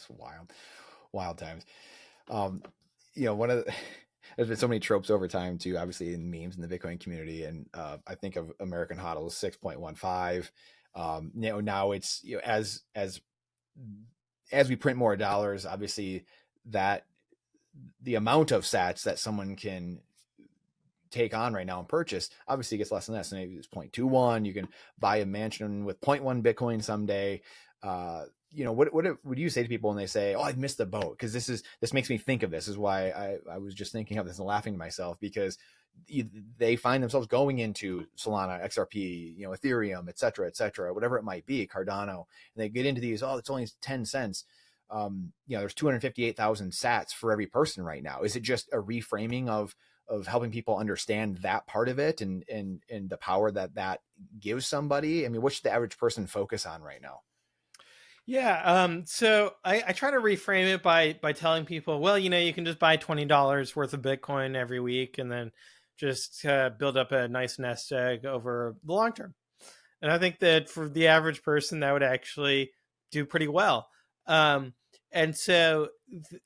just wild times. One of the, there's been so many tropes over time too, obviously in memes in the Bitcoin community. And I think of American HODL 6.15. Now it's, as we print more dollars, obviously that the amount of sats that someone can take on right now and purchase obviously gets less and less. Maybe it's 0.21. You can buy a mansion with 0.1 Bitcoin someday. What would you say to people when they say, "Oh, I've missed the boat"? Because this makes me think of this. Is why I was just thinking of this and laughing to myself, because they find themselves going into Solana, XRP, Ethereum, et cetera, whatever it might be, Cardano, and they get into these. Oh, it's only 10 cents. There's 258,000 sats for every person right now. Is it just a reframing of helping people understand that part of it and the power that gives somebody? I mean, what should the average person focus on right now? Yeah. So I try to reframe it by telling people, well, you can just buy $20 worth of Bitcoin every week and then just build up a nice nest egg over the long term. And I think that for the average person, that would actually do pretty well. And so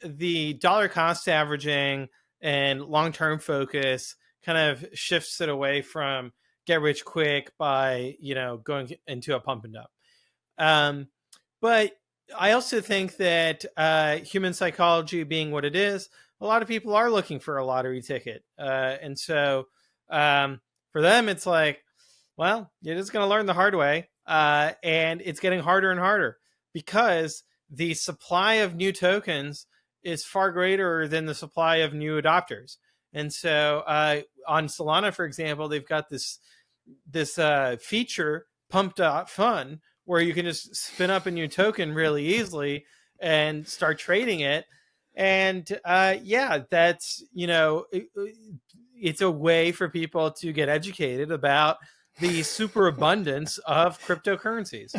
the dollar cost averaging and long-term focus kind of shifts it away from get rich quick by, going into a pump and dump. But I also think that human psychology being what it is, a lot of people are looking for a lottery ticket. And so for them, it's like, well, you're just going to learn the hard way. And it's getting harder and harder because the supply of new tokens is far greater than the supply of new adopters. And so on Solana, for example, they've got this feature, Pump.Fun, where you can just spin up a new token really easily and start trading it. And that's, it's a way for people to get educated about the superabundance of cryptocurrencies.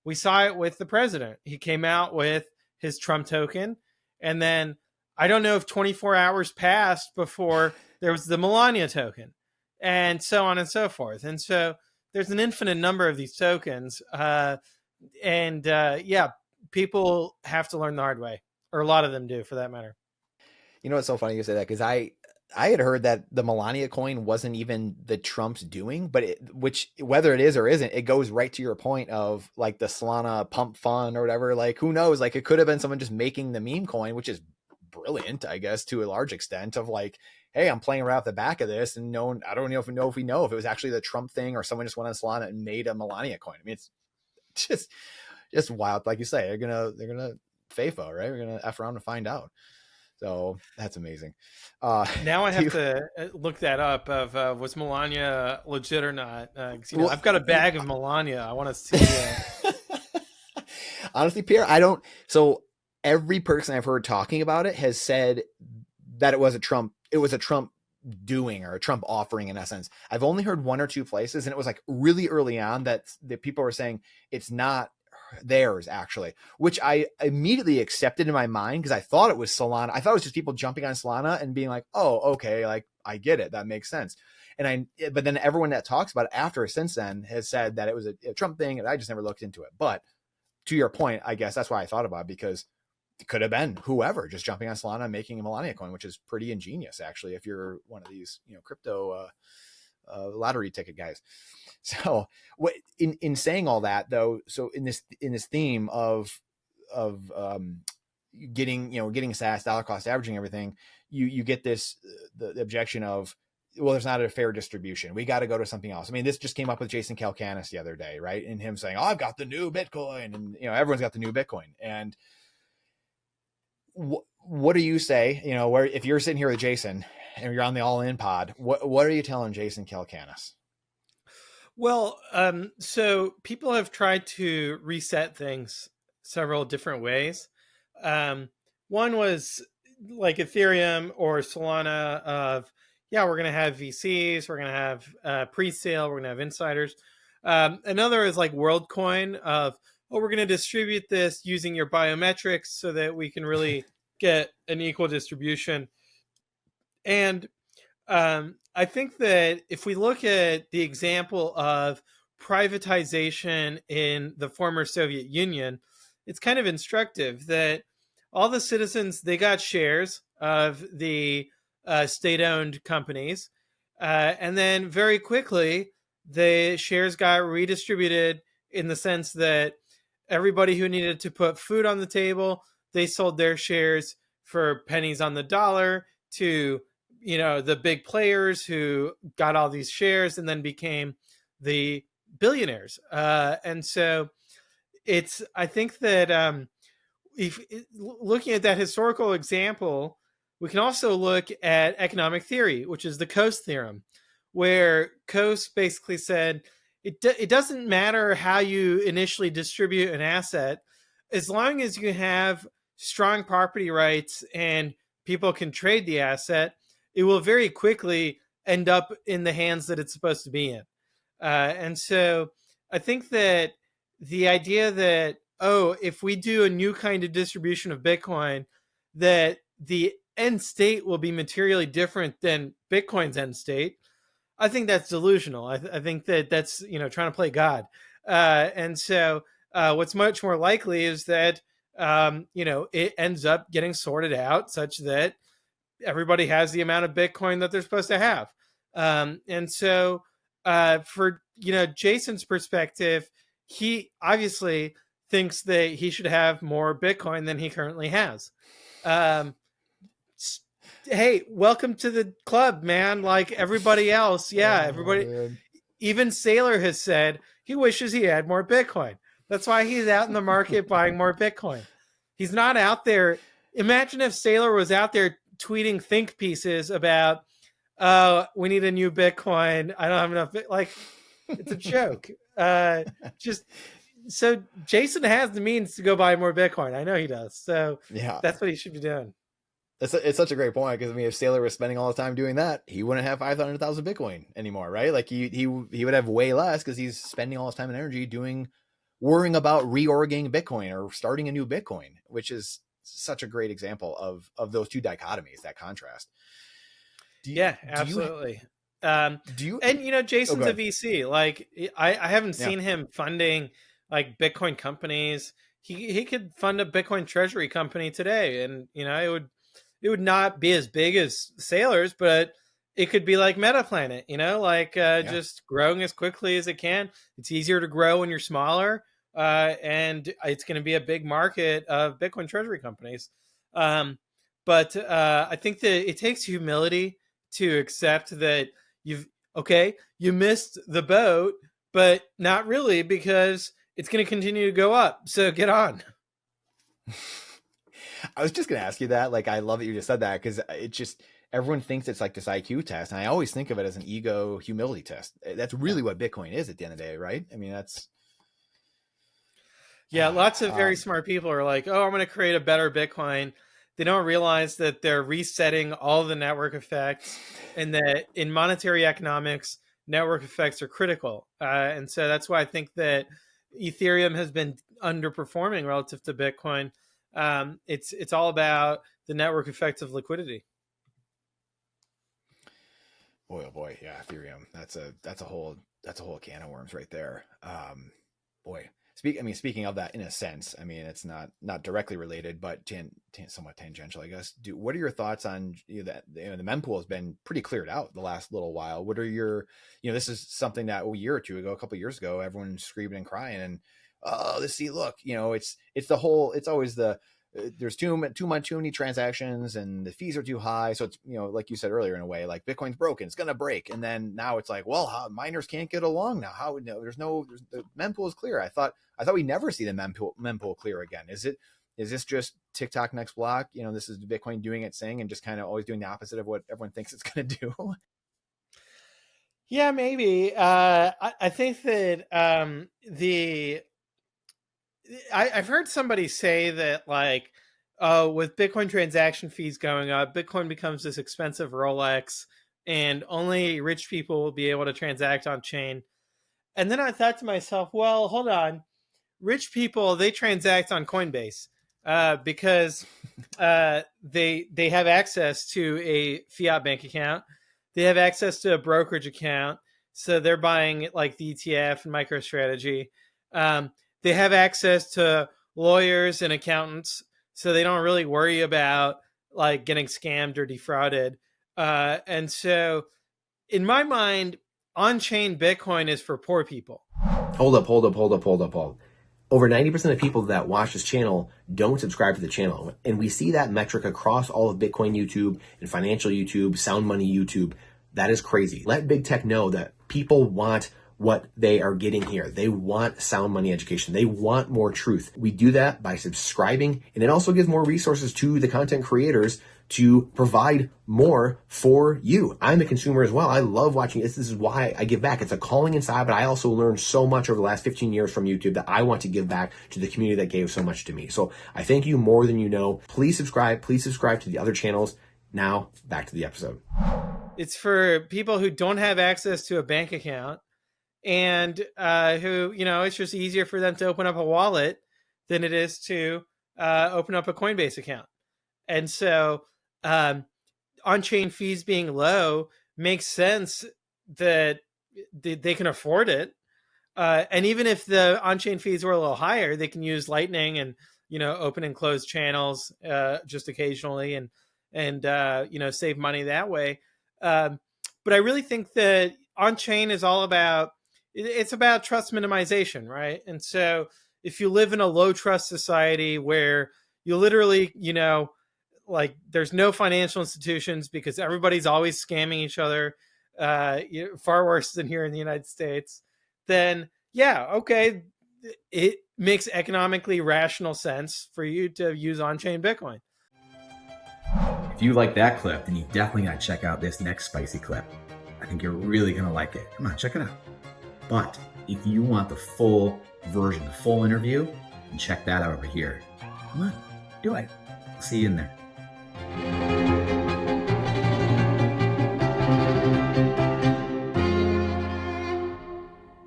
We saw it with the president. He came out with his Trump token, and then I don't know if 24 hours passed before there was the Melania token, and so on and so forth. And so there's an infinite number of these tokens. People have to learn the hard way, or a lot of them do for that matter. It's so funny you say that, because I had heard that the Melania coin wasn't even the Trump's doing, but which whether it is or isn't, it goes right to your point of like the Solana pump fun or whatever. Like, who knows? Like, it could have been someone just making the meme coin, which is brilliant, I guess, to a large extent, of like, hey, I'm playing right off the back of this, and I don't know if we know if it was actually the Trump thing or someone just went on Solana and made a Melania coin. I mean, it's just wild. Like you say, they're gonna FAFO, right? We're gonna F around to find out. So that's amazing. Now I have to look that up of was Melania legit or not? I've got a bag of Melania. I want to see. Honestly, Pierre, I don't. So every person I've heard talking about it has said that it was a Trump doing, or a Trump offering, in essence. I've only heard one or two places, and it was like really early on that the people were saying it's not theirs actually, which I immediately accepted in my mind, because I thought it was Solana. I thought it was just people jumping on Solana and being like, oh, okay, like I get it, that makes sense. But then everyone that talks about it after since then has said that it was a Trump thing, and I just never looked into it. But to your point, I guess that's why I thought about it, because it could have been whoever just jumping on Solana and making a Melania coin, which is pretty ingenious actually, if you're one of these crypto lottery ticket guys. So what in saying all that though, so in this theme of getting SaaS, dollar cost averaging everything, you get this the objection of, well, there's not a fair distribution, we got to go to something else. I mean, this just came up with Jason Calacanis the other day, right? And him saying, oh, I've got the new Bitcoin, and everyone's got the new Bitcoin. And what do you say, where if you're sitting here with Jason and you're on the All In pod, what are you telling Jason Calacanis? Well, so people have tried to reset things several different ways. One was like Ethereum or Solana of, we're going to have VCs, we're going to have pre-sale, we're going to have insiders. Another is like WorldCoin of, we're going to distribute this using your biometrics so that we can really get an equal distribution. And I think that if we look at the example of privatization in the former Soviet Union, it's kind of instructive that all the citizens, they got shares of the state-owned companies, and then very quickly the shares got redistributed in the sense that everybody who needed to put food on the table, they sold their shares for pennies on the dollar to, the big players who got all these shares and then became the billionaires. And so I think that if looking at that historical example, we can also look at economic theory, which is the Coase theorem, where Coase basically said it doesn't matter how you initially distribute an asset, as long as you have strong property rights and people can trade the asset, it will very quickly end up in the hands that it's supposed to be in. And so I think that the idea that, oh, if we do a new kind of distribution of Bitcoin, that the end state will be materially different than Bitcoin's end state, I think that's delusional. I think that that's, trying to play God. And so what's much more likely is that, it ends up getting sorted out such that everybody has the amount of Bitcoin that they're supposed to have. And so for, Jason's perspective, he obviously thinks that he should have more Bitcoin than he currently has. Hey, welcome to the club, man. Like everybody else. Yeah, everybody. Man. Even Saylor has said he wishes he had more Bitcoin. That's why he's out in the market buying more Bitcoin. He's not out there. Imagine if Saylor was out there tweeting think pieces about, we need a new Bitcoin. I don't have enough. Like, it's a joke. Just so Jason has the means to go buy more Bitcoin. I know he does. So Yeah, that's what he should be doing. it's such a great point, because I mean, if Saylor was spending all his time doing that, he wouldn't have 500,000 Bitcoin anymore, right? Like he would have way less, because he's spending all his time and energy worrying about reorging Bitcoin or starting a new Bitcoin, which is such a great example of those two dichotomies, that contrast. Yeah, absolutely. Do you? Jason's a ahead. VC. Like I haven't Yeah. seen him funding like Bitcoin companies. He could fund a Bitcoin treasury company today, and it would not be as big as Sailors, but it could be like MetaPlanet, just growing as quickly as it can. It's easier to grow when you're smaller, and it's going to be a big market of Bitcoin treasury companies. But I think that it takes humility to accept that you missed the boat, but not really, because it's going to continue to go up. So get on. I was just gonna ask you that. Like, I love that you just said that, because everyone thinks it's like this IQ test, and I always think of it as an ego humility test. That's really what Bitcoin is at the end of the day, right? I mean, that's Yeah, lots of very um, smart people are like, oh, I'm going to create a better Bitcoin. They don't realize that they're resetting all the network effects, and that in monetary economics, network effects are critical. And so that's why I think that Ethereum has been underperforming relative to Bitcoin. It's all about the network effects of liquidity. boy, oh boy, yeah, Ethereum. That's a whole can of worms right there. Boy, speaking of that, in a sense, I mean, it's not directly related, but somewhat tangential, I guess. What are your thoughts on that? The mempool has been pretty cleared out the last little while. What are your, this is something that a year or two ago, a couple of years ago, everyone's screaming and crying, and look, it's always the there's too many transactions and the fees are too high. So it's, like you said earlier, in a way, like Bitcoin's broken, it's going to break. And then now it's like, well, miners can't get along now. How, the mempool is clear. I thought we never see the mempool clear again. Is this just TikTok next block? This is Bitcoin doing its thing and just kind of always doing the opposite of what everyone thinks it's going to do. Yeah, maybe. I think that I've heard somebody say that, like, with Bitcoin transaction fees going up, Bitcoin becomes this expensive Rolex, and only rich people will be able to transact on chain. And then I thought to myself, well, hold on, rich people, they transact on Coinbase because they have access to a fiat bank account, they have access to a brokerage account, so they're buying like the ETF and MicroStrategy. They have access to lawyers and accountants, so they don't really worry about like getting scammed or defrauded. And so in my mind, on-chain Bitcoin is for poor people. Hold up. Over 90% of people that watch this channel don't subscribe to the channel. And we see that metric across all of Bitcoin YouTube and financial YouTube, sound money YouTube. That is crazy. Let big tech know that people want what they are getting here. They want sound money education. They want more truth. We do that by subscribing, and it also gives more resources to the content creators to provide more for you. I'm a consumer as well. I love watching this. This is why I give back. It's a calling inside, but I also learned so much over the last 15 years from YouTube that I want to give back to the community that gave so much to me. So I thank you more than you know. Please subscribe. Please subscribe to the other channels. Now back to the episode. It's for people who don't have access to a bank account and who, it's just easier for them to open up a wallet than it is to open up a Coinbase account. And so on-chain fees being low makes sense that they can afford it. And even if the on-chain fees were a little higher, they can use Lightning and, open and close channels just occasionally and save money that way. But I really think that on-chain is all about, it's about trust minimization, right? And so if you live in a low trust society where you literally, like there's no financial institutions because everybody's always scamming each other, far worse than here in the United States, then yeah, okay, it makes economically rational sense for you to use on-chain Bitcoin. If you like that clip, then you definitely got to check out this next spicy clip. I think you're really going to like it. Come on, check it out. But if you want the full version, the full interview, then check that out over here. Come on, do it. I'll see you in there.